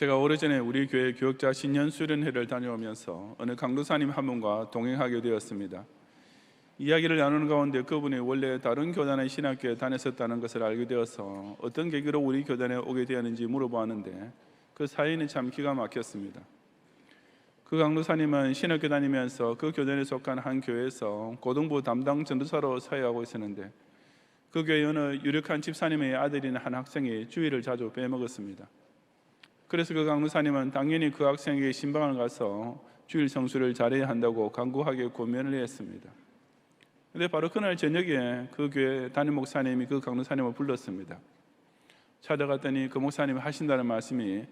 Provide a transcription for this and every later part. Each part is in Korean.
제가 오래전에 우리 교회 교역자 신년 수련회를 다녀오면서 어느 강도사님 한 분과 동행하게 되었습니다. 이야기를 나누는 가운데 그분이 원래 다른 교단의 신학교에 다녔었다는 것을 알게 되어서 어떤 계기로 우리 교단에 오게 되었는지 물어보았는데 그 사연이 참 기가 막혔습니다. 그 강도사님은 신학교 다니면서 그 교단에 속한 한 교회에서 고등부 담당 전도사로 사역하고 있었는데 그 교회 어느 유력한 집사님의 아들인 한 학생이 주일을 자주 빼먹었습니다. 그래서 그 강도사님은 당연히 그 학생에게 신방을 가서 주일 성수를 잘해야 한다고 간곡하게 권면을 했습니다. 근데 바로 그날 저녁에 그 교회 담임 목사님이 그 강도사님을 불렀습니다. 찾아갔더니 그 목사님이 하신다는 말씀이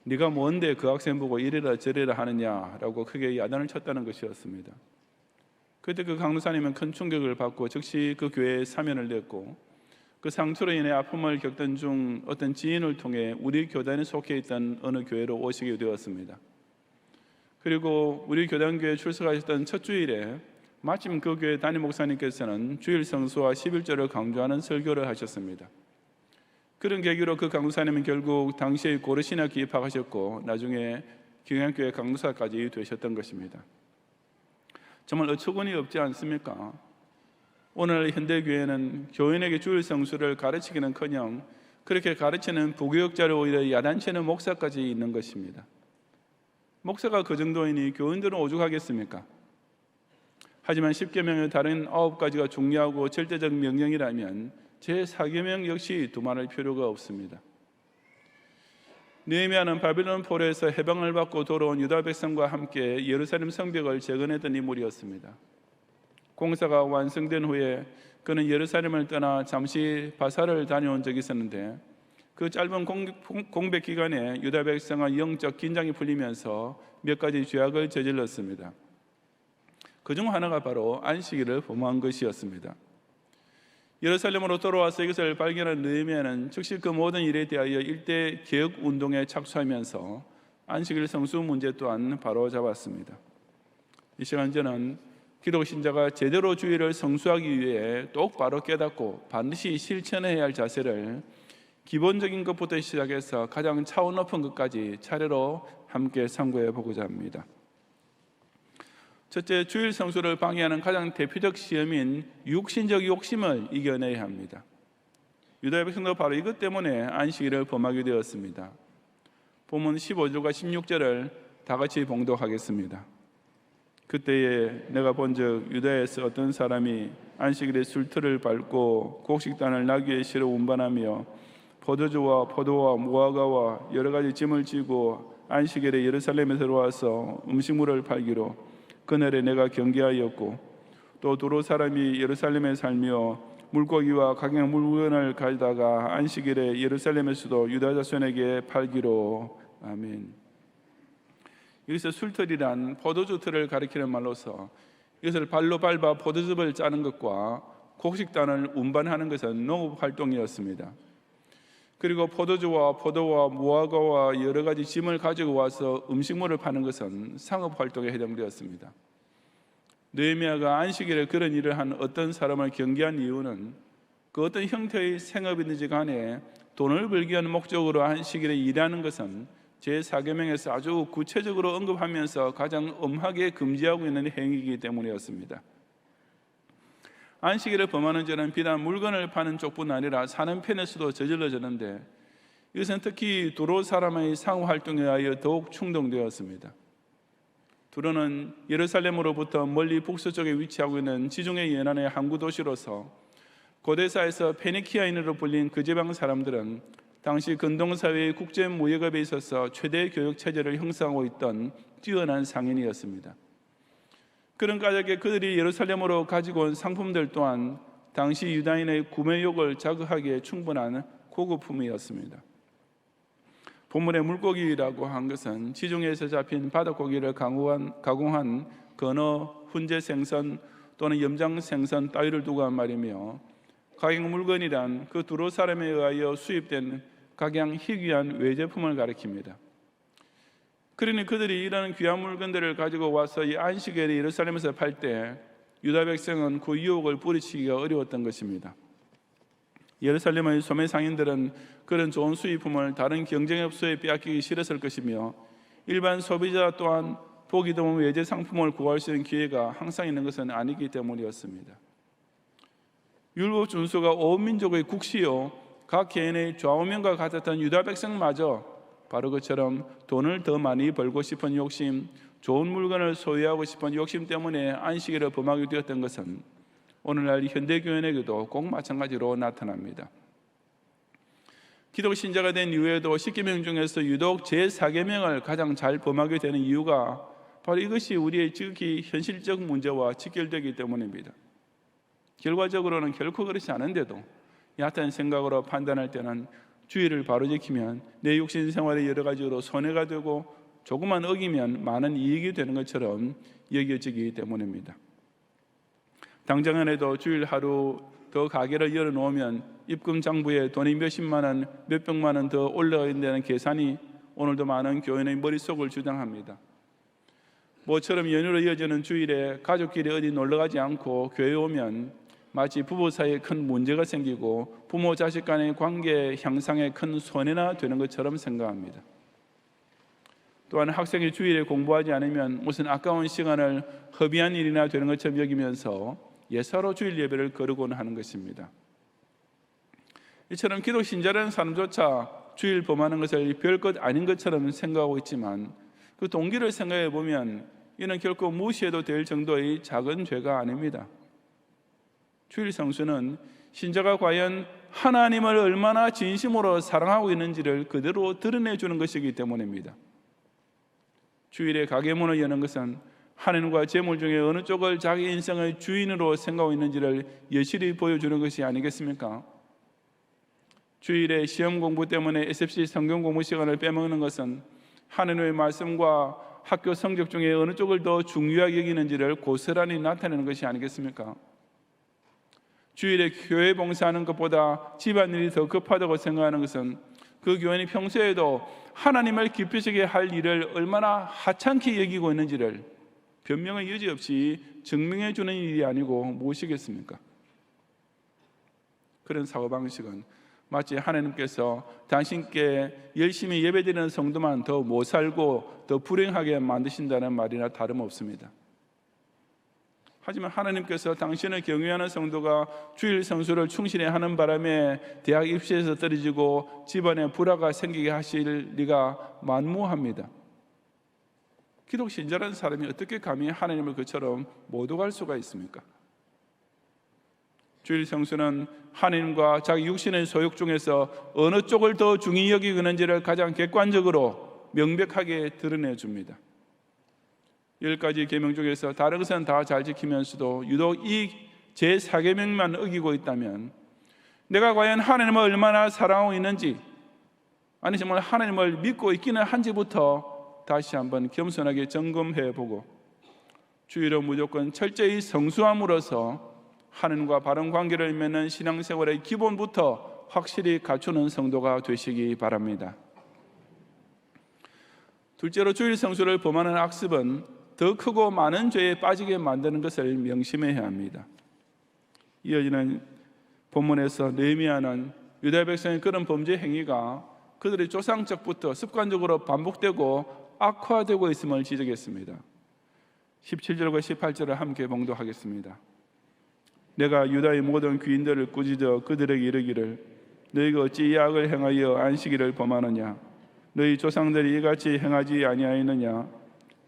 네가 뭔데 그 학생 보고 이래라 저래라 하느냐라고 크게 야단을 쳤다는 것이었습니다. 그때 그 강도사님은 큰 충격을 받고 즉시 그 교회에 사면을 냈고 그 상처로 인해 아픔을 겪던 중 어떤 지인을 통해 우리 교단에 속해 있던 어느 교회로 오시게 되었습니다. 그리고 우리 교단교회에 출석하셨던 첫 주일에 마침 그 교회 담임 목사님께서는 주일 성수와 11조를 강조하는 설교를 하셨습니다. 그런 계기로 그 강도사님은 결국 당시의 고려신학교에 입학하셨고 나중에 경양교회 강도사까지 되셨던 것입니다. 정말 어처구니 없지 않습니까? 오늘 현대교회는 교인에게 주일 성수를 가르치기는커녕 그렇게 가르치는 부교역자를 오히려 야단치는 목사까지 있는 것입니다. 목사가 그 정도이니 교인들은 오죽하겠습니까? 하지만 10계명의 다른 9가지가 중요하고 절대적 명령이라면 제4계명 역시 두말할 필요가 없습니다. 느헤미야는 바빌론 포로에서 해방을 받고 돌아온 유다 백성과 함께 예루살렘 성벽을 재건했던 인물이었습니다. 공사가 완성된 후에 그는 예루살렘을 떠나 잠시 바사를 다녀온 적이 있었는데 그 짧은 공백 기간에 유다 백성은 영적 긴장이 풀리면서 몇 가지 죄악을 저질렀습니다. 그중 하나가 바로 안식일을 범한 것이었습니다. 예루살렘으로 돌아와서 이것을 발견한 느헤미야는 즉시 그 모든 일에 대하여 일대 개혁 운동에 착수하면서 안식일 성수 문제 또한 바로잡았습니다. 이 시간 저는 기독 신자가 제대로 주일을 성수하기 위해 똑바로 깨닫고 반드시 실천해야 할 자세를 기본적인 것부터 시작해서 가장 차원 높은 것까지 차례로 함께 참고해 보고자 합니다. 첫째, 주일 성수를 방해하는 가장 대표적 시험인 육신적 욕심을 이겨내야 합니다. 유다 백성도 바로 이것 때문에 안식일을 범하게 되었습니다. 본문 15절과 16절을 다 같이 봉독하겠습니다. 그때에 내가 본즉 유다에서 어떤 사람이 안식일에 술틀을 밟고 곡식단을 나귀에 실어 운반하며 포도주와 포도와 무화과와 여러 가지 짐을 지고 안식일에 예루살렘에 들어와서 음식물을 팔기로 그날에 내가 경계하였고 또 두로 사람이 예루살렘에 살며 물고기와 각양 물건을 가져다가 안식일에 예루살렘에서도 유다 자손에게 팔기로. 아멘. 여기서 술틀이란 포도주 틀을 가리키는 말로서 이것을 발로 밟아 포도즙을 짜는 것과 곡식단을 운반하는 것은 농업활동이었습니다. 그리고 포도주와 포도와 무화과와 여러 가지 짐을 가지고 와서 음식물을 파는 것은 상업활동에 해당되었습니다. 느헤미야가 안식일에 그런 일을 한 어떤 사람을 경계한 이유는 그 어떤 형태의 생업이든지 간에 돈을 벌기 위한 목적으로 안식일에 일하는 것은 제4계명에서 아주 구체적으로 언급하면서 가장 엄하게 금지하고 있는 행위이기 때문이었습니다. 안식일을 범하는 죄는 비단 물건을 파는 쪽뿐 아니라 사는 편에서도 저질러졌는데 이것은 특히 두로 사람의 상호활동에 의하여 더욱 충동되었습니다. 두로는 예루살렘으로부터 멀리 북서쪽에 위치하고 있는 지중해 연안의 항구 도시로서 고대사에서 페니키아인으로 불린 그 지방 사람들은 당시 근동사회의 국제무역업에 있어서 최대 교역체제를 형성하고 있던 뛰어난 상인이었습니다. 그런 까닭에 그들이 예루살렘으로 가지고 온 상품들 또한 당시 유다인의 구매욕을 자극하기에 충분한 고급품이었습니다. 본문의 물고기라고 한 것은 지중해에서 잡힌 바닷고기를 가공한 건어, 훈제 생선 또는 염장 생선 따위를 두고 한 말이며 각양 물건이란 그 두로 사람에 의하여 수입된 각양 희귀한 외제품을 가리킵니다. 그러니 그들이 이런 귀한 물건들을 가지고 와서 이 안식일에 예루살렘에서 팔 때 유다 백성은 그 유혹을 뿌리치기가 어려웠던 것입니다. 예루살렘의 소매 상인들은 그런 좋은 수입품을 다른 경쟁업소에 빼앗기기 싫었을 것이며 일반 소비자 또한 보기 드문 외제 상품을 구할 수 있는 기회가 항상 있는 것은 아니기 때문이었습니다. 율법 준수가 온 민족의 국시요 각 개인의 좌우명과 같았던 유다 백성마저 바로 그처럼 돈을 더 많이 벌고 싶은 욕심, 좋은 물건을 소유하고 싶은 욕심 때문에 안식일을 범하게 되었던 것은 오늘날 현대교인에게도 꼭 마찬가지로 나타납니다. 기독 신자가 된 이후에도 십계명 중에서 유독 제4계명을 가장 잘 범하게 되는 이유가 바로 이것이 우리의 지극히 현실적 문제와 직결되기 때문입니다. 결과적으로는 결코 그렇지 않은데도 얕은 생각으로 판단할 때는 주의를 바로 지키면 내 육신 생활에 여러 가지로 손해가 되고 조금만 어기면 많은 이익이 되는 것처럼 여겨지기 때문입니다. 당장에도 주일 하루 더 가게를 열어놓으면 입금 장부에 돈이 몇십만 원, 몇백만 원 더 올라가야 된다는 계산이 오늘도 많은 교인의 머릿속을 주장합니다. 모처럼 연휴로 이어지는 주일에 가족끼리 어디 놀러가지 않고 교회에 오면 마치 부부 사이에 큰 문제가 생기고 부모 자식 간의 관계 향상에 큰 손해나 되는 것처럼 생각합니다. 또한 학생이 주일에 공부하지 않으면 무슨 아까운 시간을 허비한 일이나 되는 것처럼 여기면서 예사로 주일 예배를 거르곤 하는 것입니다. 이처럼 기독 신자라는 사람조차 주일 범하는 것을 별것 아닌 것처럼 생각하고 있지만 그 동기를 생각해 보면 이는 결코 무시해도 될 정도의 작은 죄가 아닙니다. 주일 성수는 신자가 과연 하나님을 얼마나 진심으로 사랑하고 있는지를 그대로 드러내주는 것이기 때문입니다. 주일에 가게 문을 여는 것은 하나님과 재물 중에 어느 쪽을 자기 인생의 주인으로 생각하고 있는지를 여실히 보여주는 것이 아니겠습니까? 주일에 시험 공부 때문에 SFC 성경 공부 시간을 빼먹는 것은 하나님의 말씀과 학교 성적 중에 어느 쪽을 더 중요하게 여기는지를 고스란히 나타내는 것이 아니겠습니까? 주일에 교회 봉사하는 것보다 집안일이 더 급하다고 생각하는 것은 그 교인이 평소에도 하나님을 기쁘시게 할 일을 얼마나 하찮게 여기고 있는지를 변명의 여지 없이 증명해 주는 일이 아니고 무엇이겠습니까? 그런 사고방식은 마치 하나님께서 당신께 열심히 예배드리는 성도만 더 못 살고 더 불행하게 만드신다는 말이나 다름없습니다. 하지만 하나님께서 당신을 경외하는 성도가 주일 성수를 충실히 하는 바람에 대학 입시에서 떨어지고 집안에 불화가 생기게 하실 리가 만무합니다. 기독 신자라는 사람이 어떻게 감히 하나님을 그처럼 못 오갈 수가 있습니까? 주일 성수는 하나님과 자기 육신의 소욕 중에서 어느 쪽을 더 중히 여기고 있는지를 가장 객관적으로 명백하게 드러내 줍니다. 10가지 계명 중에서 다른 것은 다 잘 지키면서도 유독 이 제4계명만 어기고 있다면 내가 과연 하나님을 얼마나 사랑하고 있는지, 아니 정말 하나님을 믿고 있기는 한지부터 다시 한번 겸손하게 점검해보고 주일은 무조건 철저히 성수함으로써 하나님과 바른 관계를 맺는 신앙생활의 기본부터 확실히 갖추는 성도가 되시기 바랍니다. 둘째로 주일 성수를 범하는 악습은 더 크고 많은 죄에 빠지게 만드는 것을 명심해야 합니다. 이어지는 본문에서 느헤미야는 유다 백성의 그런 범죄 행위가 그들의 조상적부터 습관적으로 반복되고 악화되고 있음을 지적했습니다. 17절과 18절을 함께 봉독하겠습니다. 내가 유다의 모든 귀인들을 꾸짖어 그들에게 이르기를 너희가 어찌 이 악을 행하여 안식일을 범하느냐? 너희 조상들이 이같이 행하지 아니하였느냐?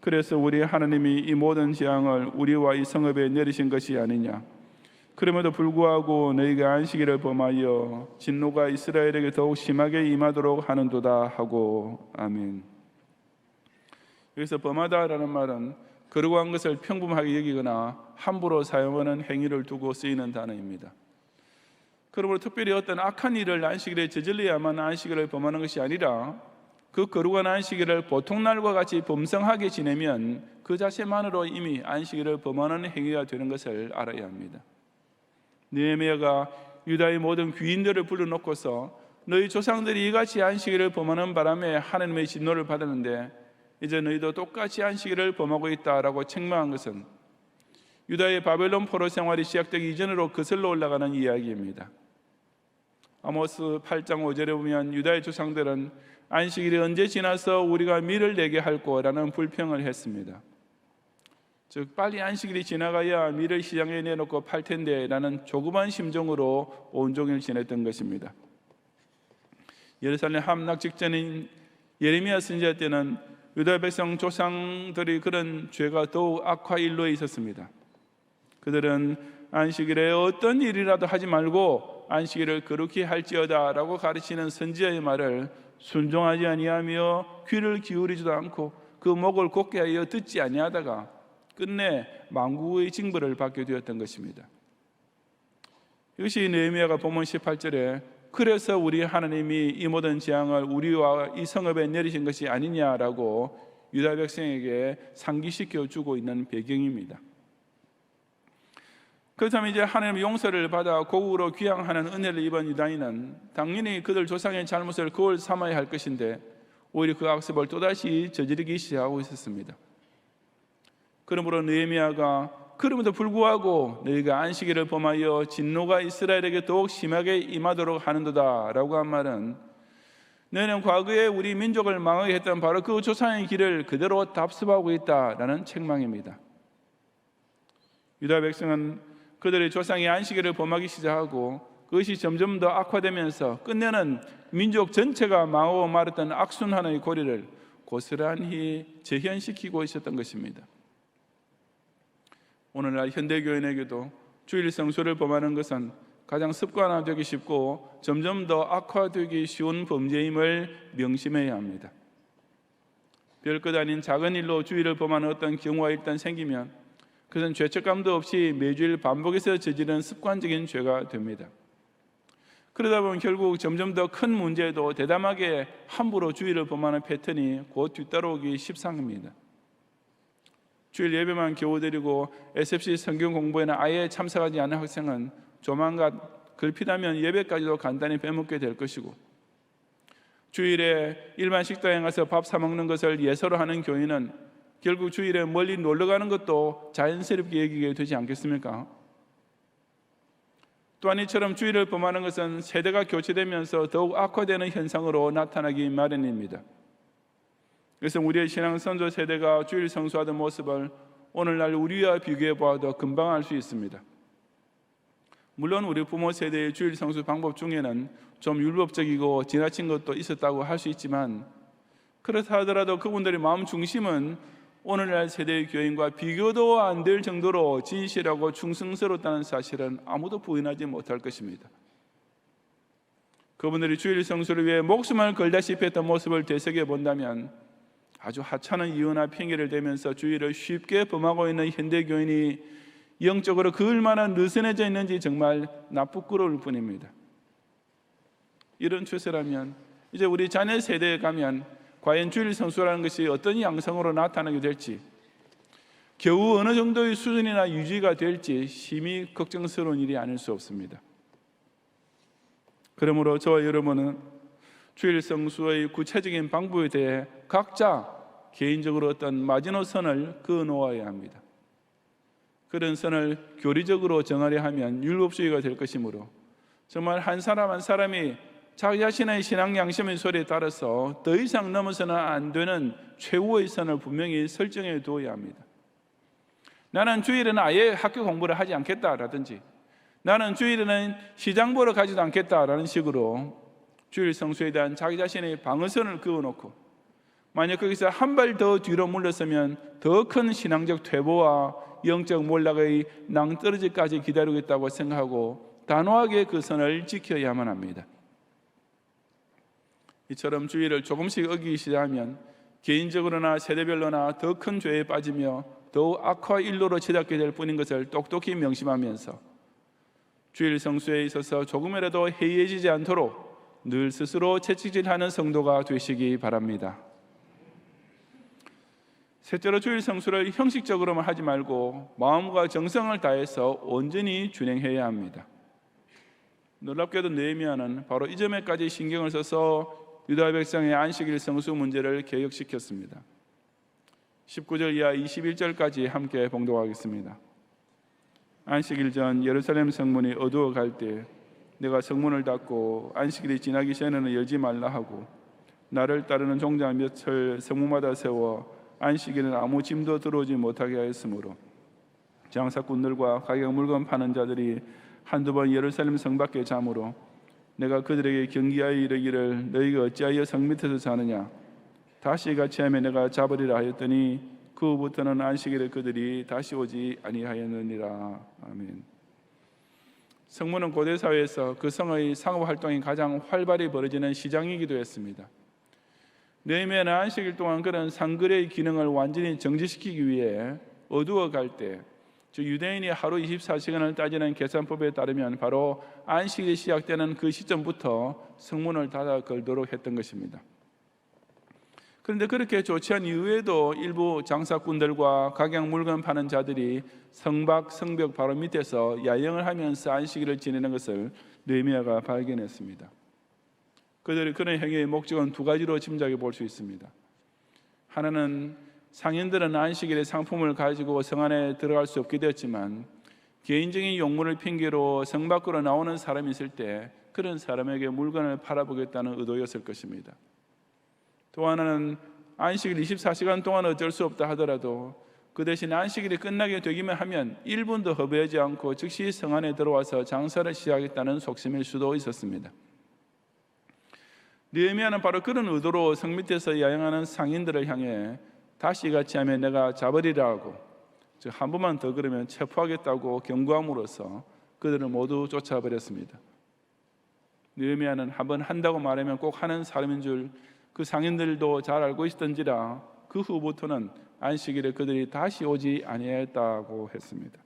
그래서 우리 하나님이 이 모든 재앙을 우리와 이 성읍에 내리신 것이 아니냐? 그럼에도 불구하고 너희가 안식일을 범하여 진노가 이스라엘에게 더욱 심하게 임하도록 하는도다 하고. 아멘. 여기서 범하다라는 말은 거룩한 것을 평범하게 여기거나 함부로 사용하는 행위를 두고 쓰이는 단어입니다. 그러므로 특별히 어떤 악한 일을 안식일에 저질러야만 안식일을 범하는 것이 아니라 그 거룩한 안식일을 보통날과 같이 범성하게 지내면 그 자체만으로 이미 안식일을 범하는 행위가 되는 것을 알아야 합니다. 느헤미야가 유다의 모든 귀인들을 불러놓고서 너희 조상들이 이같이 안식일을 범하는 바람에 하나님의 진노를 받았는데 이제 너희도 똑같이 안식일을 범하고 있다라고 책망한 것은 유다의 바벨론 포로 생활이 시작되기 이전으로 거슬러 올라가는 이야기입니다. 아모스 8장 5절에 보면 유다의 조상들은 안식일이 언제 지나서 우리가 밀을 내게 할꼬라는 불평을 했습니다. 즉 빨리 안식일이 지나가야 밀을 시장에 내놓고 팔 텐데 라는 조급한 심정으로 온종일 지냈던 것입니다. 예루살렘 함락 직전인 예레미야 선지자 때는 유다 백성 조상들이 그런 죄가 더욱 악화일로에 있었습니다. 그들은 안식일에 어떤 일이라도 하지 말고 안식일을 거룩히 할지어다 라고 가르치는 선지자의 말을 순종하지 아니하며 귀를 기울이지도 않고 그 목을 곧게 하여 듣지 아니하다가 끝내 만국의 징벌을 받게 되었던 것입니다. 이것이 느헤미야가 본문 18절에 그래서 우리 하나님이 이 모든 재앙을 우리와 이 성읍에 내리신 것이 아니냐라고 유다 백성에게 상기시켜 주고 있는 배경입니다. 그렇다면 이제 하나님의 용서를 받아 고국으로 귀향하는 은혜를 입은 유다인은 당연히 그들 조상의 잘못을 거울 삼아야 할 것인데 오히려 그 악습을 또다시 저지르기 시작하고 있었습니다. 그러므로 느헤미야가 그럼에도 불구하고 너희가 안식일을 범하여 진노가 이스라엘에게 더욱 심하게 임하도록 하는도다 라고 한 말은 너희는 과거에 우리 민족을 망하게 했던 바로 그 조상의 길을 그대로 답습하고 있다라는 책망입니다. 유다 백성은 그들의 조상이 안식일을 범하기 시작하고 그것이 점점 더 악화되면서 끝내는 민족 전체가 망하고 말았던 악순환의 고리를 고스란히 재현시키고 있었던 것입니다. 오늘날 현대교인에게도 주일 성수를 범하는 것은 가장 습관화되기 쉽고 점점 더 악화되기 쉬운 범죄임을 명심해야 합니다. 별것 아닌 작은 일로 주일을 범하는 어떤 경우가 일단 생기면 그것은 죄책감도 없이 매주일 반복해서 저지른 습관적인 죄가 됩니다. 그러다 보면 결국 점점 더 큰 문제에도 대담하게 함부로 주일을 범하는 패턴이 곧 뒤따라오기 십상입니다. 주일 예배만 겨우 드리고 SFC 성경 공부에는 아예 참석하지 않은 학생은 조만간 걸핏하면 예배까지도 간단히 빼먹게 될 것이고 주일에 일반 식당에 가서 밥 사 먹는 것을 예서로 하는 교인은 결국 주일에 멀리 놀러 가는 것도 자연스럽게 여기게 되지 않겠습니까? 또한 이처럼 주일을 범하는 것은 세대가 교체되면서 더욱 악화되는 현상으로 나타나기 마련입니다. 그래서 우리의 신앙 선조 세대가 주일 성수하던 모습을 오늘날 우리와 비교해 보아도 금방 알 수 있습니다. 물론 우리 부모 세대의 주일 성수 방법 중에는 좀 율법적이고 지나친 것도 있었다고 할 수 있지만 그렇다 하더라도 그분들의 마음 중심은 오늘날 세대의 교인과 비교도 안 될 정도로 진실하고 충성스럽다는 사실은 아무도 부인하지 못할 것입니다. 그분들이 주일 성수를 위해 목숨을 걸다시피 했던 모습을 되새겨 본다면 아주 하찮은 이유나 핑계를 대면서 주일을 쉽게 범하고 있는 현대 교인이 영적으로 그 얼마나 느슨해져 있는지 정말 나쁘끄러울 뿐입니다. 이런 추세라면 이제 우리 자녀 세대에 가면 과연 주일 성수라는 것이 어떤 양상으로 나타나게 될지 겨우 어느 정도의 수준이나 유지가 될지 심히 걱정스러운 일이 아닐 수 없습니다. 그러므로 저와 여러분은 주일 성수의 구체적인 방법에 대해 각자 개인적으로 어떤 마지노선을 그어 놓아야 합니다. 그런 선을 교리적으로 정하려 하면 율법주의가 될 것이므로 정말 한 사람 한 사람이 자기 자신의 신앙 양심의 소리에 따라서 더 이상 넘어서는 안 되는 최후의 선을 분명히 설정해 두어야 합니다. 나는 주일에는 아예 학교 공부를 하지 않겠다라든지 나는 주일에는 시장 보러 가지도 않겠다라는 식으로 주일 성수에 대한 자기 자신의 방어선을 그어놓고 만약 거기서 한 발 더 뒤로 물러서면 더 큰 신앙적 퇴보와 영적 몰락의 낭떠러지까지 기다리고 있다고 생각하고 단호하게 그 선을 지켜야만 합니다. 이처럼 주일을 조금씩 어기기 시작하면 개인적으로나 세대별로나 더 큰 죄에 빠지며 더욱 악화 일로로 치닫게 될 뿐인 것을 똑똑히 명심하면서 주일 성수에 있어서 조금이라도 해이해지지 않도록 늘 스스로 채찍질하는 성도가 되시기 바랍니다. 셋째로 주일 성수를 형식적으로만 하지 말고 마음과 정성을 다해서 온전히 준행해야 합니다. 놀랍게도 느헤미야는 바로 이 점에까지 신경을 써서 유다 백성의 안식일 성수 문제를 개혁시켰습니다. 19절 이하 21절까지 함께 봉독하겠습니다. 안식일 전 예루살렘 성문이 어두워갈 때 내가 성문을 닫고 안식일이 지나기 전에는 열지 말라 하고 나를 따르는 종자 몇을 성문마다 세워 안식일에는 아무 짐도 들어오지 못하게 하였으므로 장사꾼들과 가격 물건 파는 자들이 한두 번 예루살렘 성 밖에 잠으로 내가 그들에게 경기하여 이르기를 너희가 어찌하여 성 밑에서 자느냐 다시 같이 하면 내가 잡으리라 하였더니 그 후부터는 안식일에 그들이 다시 오지 아니하였느니라. 아멘. 성문은 고대 사회에서 그 성의 상업 활동이 가장 활발히 벌어지는 시장이기도 했습니다. 느헤미야는 안식일 동안 그런 상거래의 기능을 완전히 정지시키기 위해 어두워 갈 때, 즉 유대인이 하루 24시간을 따지는 계산법에 따르면 바로 안식일이 시작되는 그 시점부터 성문을 닫아 걸도록 했던 것입니다. 그런데 그렇게 조치한 이후에도 일부 장사꾼들과 각양 물건 파는 자들이 성박, 성벽 바로 밑에서 야영을 하면서 안식일을 지내는 것을 느헤미야가 발견했습니다. 그들의 그런 행위의 목적은 두 가지로 짐작해 볼 수 있습니다. 하나는 상인들은 안식일에 상품을 가지고 성 안에 들어갈 수 없게 되었지만 개인적인 용무를 핑계로 성 밖으로 나오는 사람이 있을 때 그런 사람에게 물건을 팔아보겠다는 의도였을 것입니다. 또 하나는 안식일 24시간 동안 어쩔 수 없다 하더라도 그 대신 안식일이 끝나게 되기만 하면 1분도 허비하지 않고 즉시 성 안에 들어와서 장사를 시작하겠다는 속셈일 수도 있었습니다. 느헤미야는 바로 그런 의도로 성 밑에서 야영하는 상인들을 향해 다시 같이 하면 내가 잡으리라 하고 즉 한 번만 더 그러면 체포하겠다고 경고함으로써 그들을 모두 쫓아버렸습니다. 느헤미야는 한 번 한다고 말하면 꼭 하는 사람인 줄 그 상인들도 잘 알고 있었던지라 그 후부터는 안식일에 그들이 다시 오지 아니했다고 했습니다.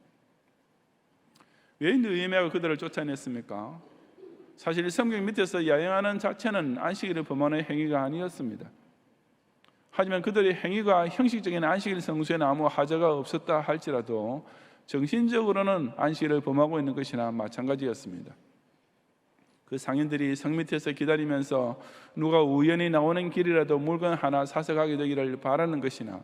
왜 느헤미야가 그들을 쫓아냈습니까? 사실 성경 밑에서 야영하는 자체는 안식일을 범하는 행위가 아니었습니다. 하지만 그들의 행위가 형식적인 안식일 성수에는 아무 하자가 없었다 할지라도 정신적으로는 안식일을 범하고 있는 것이나 마찬가지였습니다. 그 상인들이 성 밑에서 기다리면서 누가 우연히 나오는 길이라도 물건 하나 사서 가게 되기를 바라는 것이나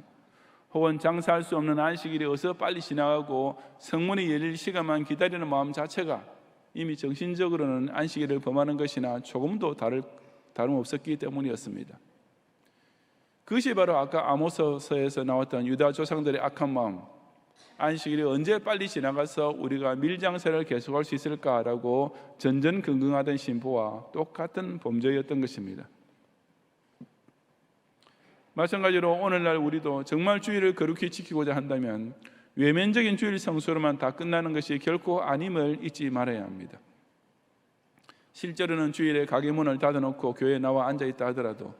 혹은 장사할 수 없는 안식일이 어서 빨리 지나가고 성문이 열릴 시간만 기다리는 마음 자체가 이미 정신적으로는 안식일을 범하는 것이나 조금도 다름없었기 때문이었습니다. 그것이 바로 아까 아모스서에서 나왔던 유다 조상들의 악한 마음, 안식일이 언제 빨리 지나가서 우리가 밀장사를 계속할 수 있을까라고 전전긍긍하던 신부와 똑같은 범죄였던 것입니다. 마찬가지로 오늘날 우리도 정말 주일을 거룩히 지키고자 한다면 외면적인 주일 성수로만 다 끝나는 것이 결코 아님을 잊지 말아야 합니다. 실제로는 주일에 가게 문을 닫아놓고 교회에 나와 앉아있다 하더라도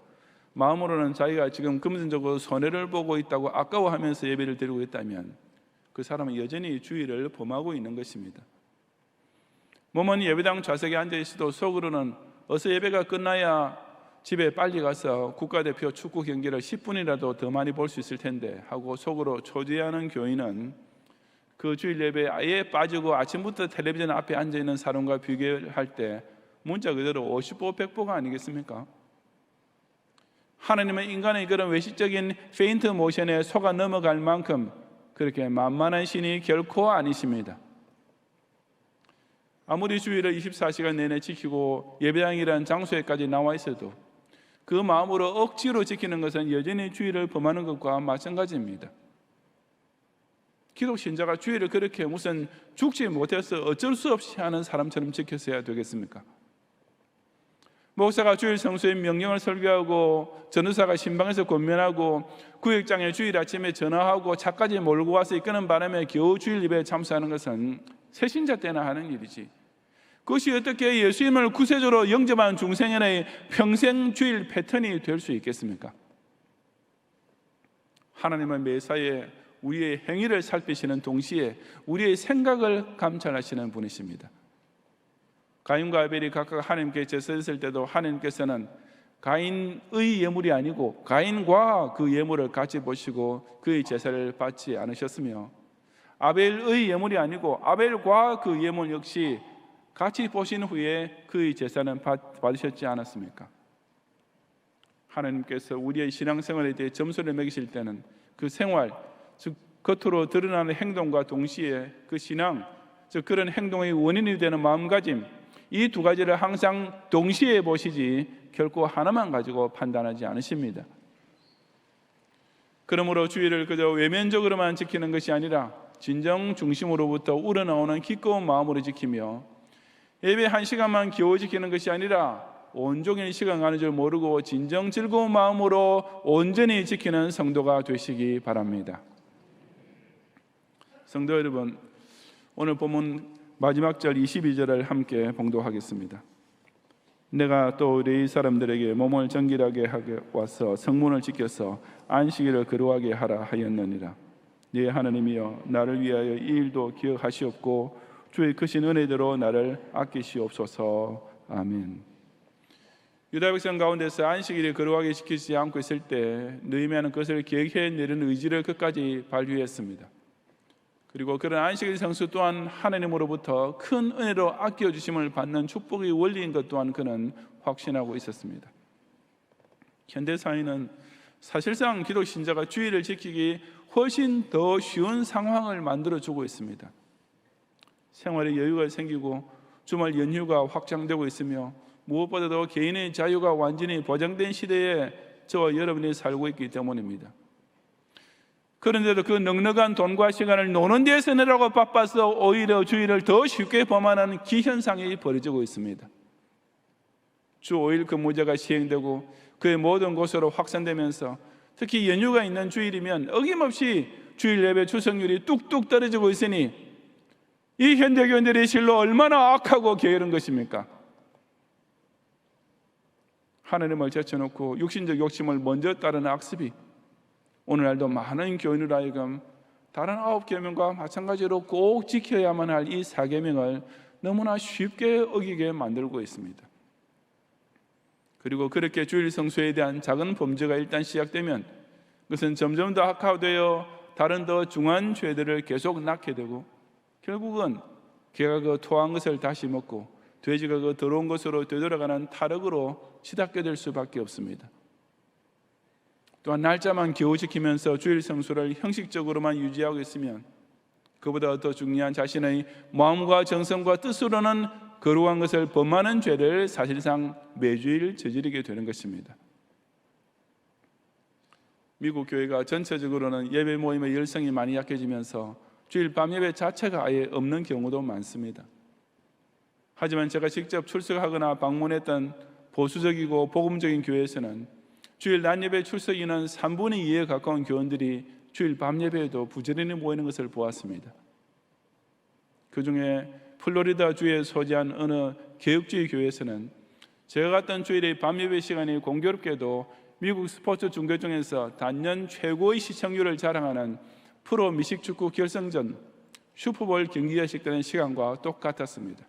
마음으로는 자기가 지금 금전적으로 손해를 보고 있다고 아까워하면서 예배를 드리고 있다면 그 사람은 여전히 주일을 범하고 있는 것입니다. 몸은 예배당 좌석에 앉아있어도 속으로는 어서 예배가 끝나야 집에 빨리 가서 국가대표 축구 경기를 10분이라도 더 많이 볼 수 있을 텐데 하고 속으로 초조해하는 교인은 그 주일 예배에 아예 빠지고 아침부터 텔레비전 앞에 앉아있는 사람과 비교할 때 문자 그대로 50보 100보가 아니겠습니까? 하나님은 인간의 그런 외식적인 페인트 모션에 속아 넘어갈 만큼 그렇게 만만한 신이 결코 아니십니다. 아무리 주일을 24시간 내내 지키고 예배당이라는 장소에까지 나와 있어도 그 마음으로 억지로 지키는 것은 여전히 주일을 범하는 것과 마찬가지입니다. 기독 신자가 주일을 그렇게 무슨 죽지 못해서 어쩔 수 없이 하는 사람처럼 지켰어야 되겠습니까? 목사가 주일 성수의 명령을 설교하고 전도사가 신방에서 권면하고 구역장에 주일 아침에 전화하고 차까지 몰고 와서 이끄는 바람에 겨우 주일 예배에 참석하는 것은 새신자 때나 하는 일이지 그것이 어떻게 예수님을 구세주로 영접한 중생의 평생 주일 패턴이 될 수 있겠습니까? 하나님은 매사에 우리의 행위를 살피시는 동시에 우리의 생각을 감찰하시는 분이십니다. 가인과 아벨이 각각 하나님께 제사했을 때도 하나님께서는 가인의 예물이 아니고 가인과 그 예물을 같이 보시고 그의 제사를 받지 않으셨으며 아벨의 예물이 아니고 아벨과 그 예물 역시 같이 보신 후에 그의 제사는 받으셨지 않았습니까? 하나님께서 우리의 신앙생활에 대해 점수를 매기실 때는 그 생활, 즉 겉으로 드러나는 행동과 동시에 그 신앙, 즉 그런 행동의 원인이 되는 마음가짐 이 두 가지를 항상 동시에 보시지 결코 하나만 가지고 판단하지 않으십니다. 그러므로 주의를 그저 외면적으로만 지키는 것이 아니라 진정 중심으로부터 우러나오는 기꺼운 마음으로 지키며 예배 1시간만 겨우 지키는 것이 아니라 온종일 시간 가는 줄 모르고 진정 즐거운 마음으로 온전히 지키는 성도가 되시기 바랍니다. 성도 여러분, 오늘 본문 마지막 절 22절을 함께 봉독하겠습니다. 내가 또 레위 사람들에게 몸을 정결하게 하게 와서 성문을 지켜서 안식일을 거룩하게 하라 하였느니라. 네 하나님이여, 나를 위하여 이 일도 기억하시옵고 주의 크신 은혜대로 나를 아끼시옵소서. 아멘. 유다 백성 가운데서 안식일을 거룩하게 지키지 않고 있을 때 느헤미야는 그것을 기억해내는 의지를 끝까지 발휘했습니다. 그리고 그런 안식일 성수 또한 하나님으로부터 큰 은혜로 아껴주심을 받는 축복의 원리인 것 또한 그는 확신하고 있었습니다. 현대사회는 사실상 기독 신자가 주일을 지키기 훨씬 더 쉬운 상황을 만들어주고 있습니다. 생활에 여유가 생기고 주말 연휴가 확장되고 있으며 무엇보다도 개인의 자유가 완전히 보장된 시대에 저와 여러분이 살고 있기 때문입니다. 그런데도 그 넉넉한 돈과 시간을 노는 데 쓰느라고 바빠서 오히려 주일을 더 쉽게 범하는 기현상이 벌어지고 있습니다. 주 5일 근무제가 시행되고 그의 모든 곳으로 확산되면서 특히 연휴가 있는 주일이면 어김없이 주일 예배 출석률이 뚝뚝 떨어지고 있으니 이 현대교인들의 실로 얼마나 악하고 게으른 것입니까? 하나님을 제쳐놓고 육신적 욕심을 먼저 따르는 악습이 오늘날도 많은 교인으로 하여금 다른 9계명과 마찬가지로 꼭 지켜야만 할 이 4계명을 너무나 쉽게 어기게 만들고 있습니다. 그리고 그렇게 주일 성수에 대한 작은 범죄가 일단 시작되면 그것은 점점 더 악화되어 다른 더 중한 죄들을 계속 낳게 되고 결국은 개가 그 토한 것을 다시 먹고 돼지가 그 더러운 것으로 되돌아가는 타락으로 치닫게 될 수밖에 없습니다. 또한 날짜만 겨우 지키면서 주일 성수를 형식적으로만 유지하고 있으면 그보다 더 중요한 자신의 마음과 정성과 뜻으로는 거룩한 것을 범하는 죄를 사실상 매주일 저지르게 되는 것입니다. 미국 교회가 전체적으로는 예배 모임의 열성이 많이 약해지면서 주일 밤 예배 자체가 아예 없는 경우도 많습니다. 하지만 제가 직접 출석하거나 방문했던 보수적이고 복음적인 교회에서는 주일 낮 예배 출석 인원 3분의 2에 가까운 교원들이 주일 밤 예배에도 부지런히 모이는 것을 보았습니다. 그 중에 플로리다 주에 소재한 어느 개혁주의 교회에서는 제가 갔던 주일의 밤 예배 시간이 공교롭게도 미국 스포츠 중계 중에서 단년 최고의 시청률을 자랑하는 프로 미식축구 결승전 슈퍼볼 경기가 시작되는 시간과 똑같았습니다.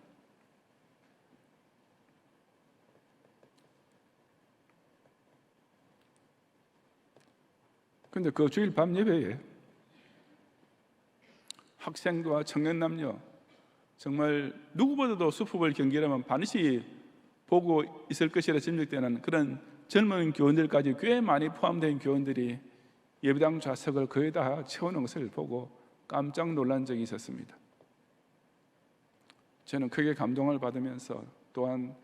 그런데 그 주일 밤 예배에 학생과 청년 남녀 정말 누구보다도 슈퍼볼 경기라면 반드시 보고 있을 것이라 짐작되는 그런 젊은 교원들까지 꽤 많이 포함된 교원들이 예배당 좌석을 거의 다 채우는 것을 보고 깜짝 놀란 적이 있었습니다. 저는 크게 감동을 받으면서 또한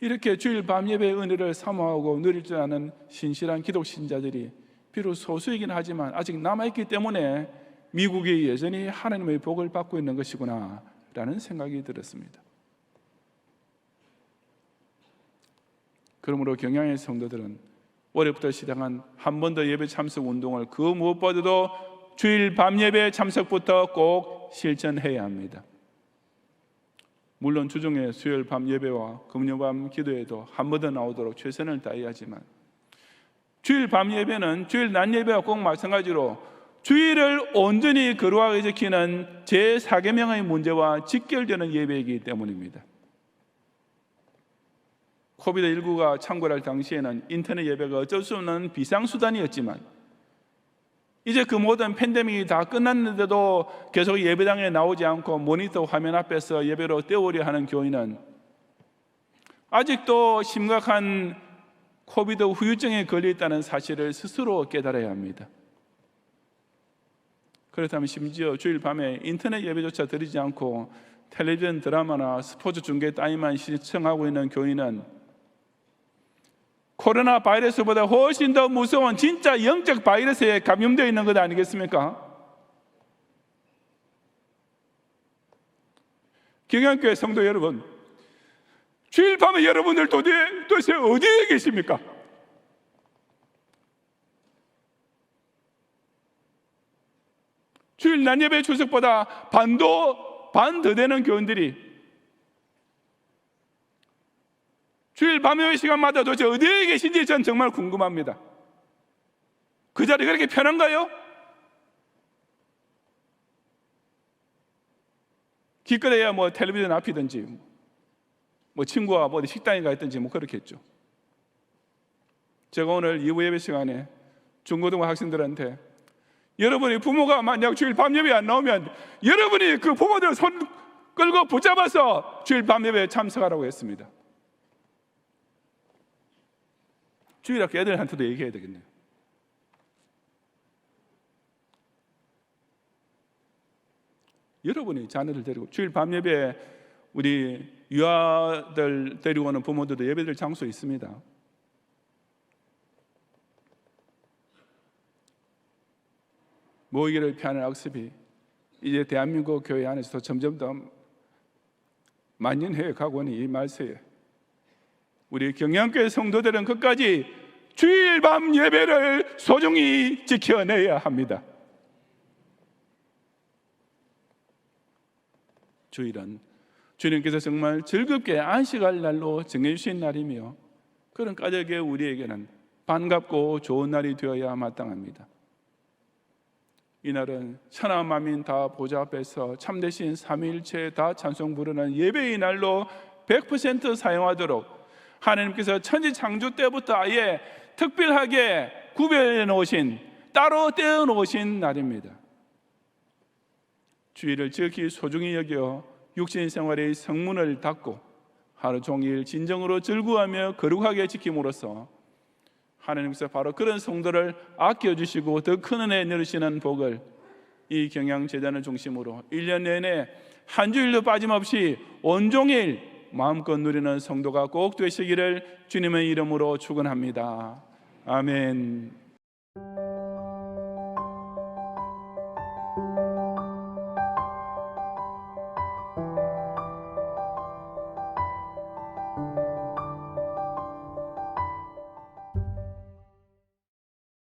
이렇게 주일 밤 예배의 은혜를 사모하고 누릴 줄 아는 신실한 기독 신자들이 비록 소수이긴 하지만 아직 남아있기 때문에 미국이 여전히 하나님의 복을 받고 있는 것이구나 라는 생각이 들었습니다. 그러므로 경양의 성도들은 올해부터 시작한 한 번 더 예배 참석 운동을 그 무엇보다도 주일 밤 예배 참석부터 꼭 실천해야 합니다. 물론 주중에 수요일 밤 예배와 금요 밤 기도에도 한 번 더 나오도록 최선을 다해야 하지만 주일 밤 예배는 주일 낮 예배와 꼭 마찬가지로 주일을 온전히 거룩하게 지키는 제4계명의 문제와 직결되는 예배이기 때문입니다. 코비드19가 창궐할 당시에는 인터넷 예배가 어쩔 수 없는 비상수단이었지만 이제 그 모든 팬데믹이 다 끝났는데도 계속 예배당에 나오지 않고 모니터 화면 앞에서 예배로 때우려 하는 교인은 아직도 심각한 코비드 후유증에 걸려있다는 사실을 스스로 깨달아야 합니다. 그렇다면 심지어 주일 밤에 인터넷 예배조차 드리지 않고 텔레비전 드라마나 스포츠 중계 따위만 시청하고 있는 교인은 코로나 바이러스보다 훨씬 더 무서운 진짜 영적 바이러스에 감염되어 있는 것 아니겠습니까? 경양교회 성도 여러분, 주일 밤에 여러분들 도대체 어디에 계십니까? 주일 낮 예배 출석보다 반 더 되는 교인들이 주일 밤 예배 시간마다 도대체 어디에 계신지 전 정말 궁금합니다. 그 자리 그렇게 편한가요? 기껏해야 뭐 텔레비전 앞이든지 뭐 친구와 어디 식당에 가 있든지 뭐 그렇겠죠. 제가 오늘 2부 예배 시간에 중고등부 학생들한테 여러분이 부모가 만약 주일 밤 예배에 안 나오면 여러분이 그 부모들 손 끌고 붙잡아서 주일 밤 예배에 참석하라고 했습니다. 주일학교 애들한테도 얘기해야 되겠네요. 여러분이 자녀들 데리고 주일 밤 예배에 우리 유아들 데리고 오는 부모들도 예배드릴 장소 있습니다. 모이기를 피하는 악습이 이제 대한민국 교회 안에서도 점점 더 만연해 가고 있는 이 말세에 우리 경양교회 성도들은 끝까지 주일 밤 예배를 소중히 지켜내야 합니다. 주일은 주님께서 정말 즐겁게 안식할 날로 정해주신 날이며 그런 까닭에 우리에게는 반갑고 좋은 날이 되어야 마땅합니다. 이날은 천하 만민 다 보좌 앞에서 참되신 삼위일체 다 찬송 부르는 예배의 날로 100% 사용하도록 하나님께서 천지 창조 때부터 아예 특별하게 구별해 놓으신, 따로 떼어 놓으신 날입니다. 주일을 지극히 소중히 여겨 육신 생활의 성문을 닫고 하루 종일 진정으로 즐거워하며 거룩하게 지킴으로써 하나님께서 바로 그런 성도를 아껴주시고 더 큰 은혜 내리시는 복을 이 경양재단을 중심으로 1년 내내 한 주일도 빠짐없이 온종일 마음껏 누리는 성도가 꼭 되시기를 주님의 이름으로 축원합니다. 아멘.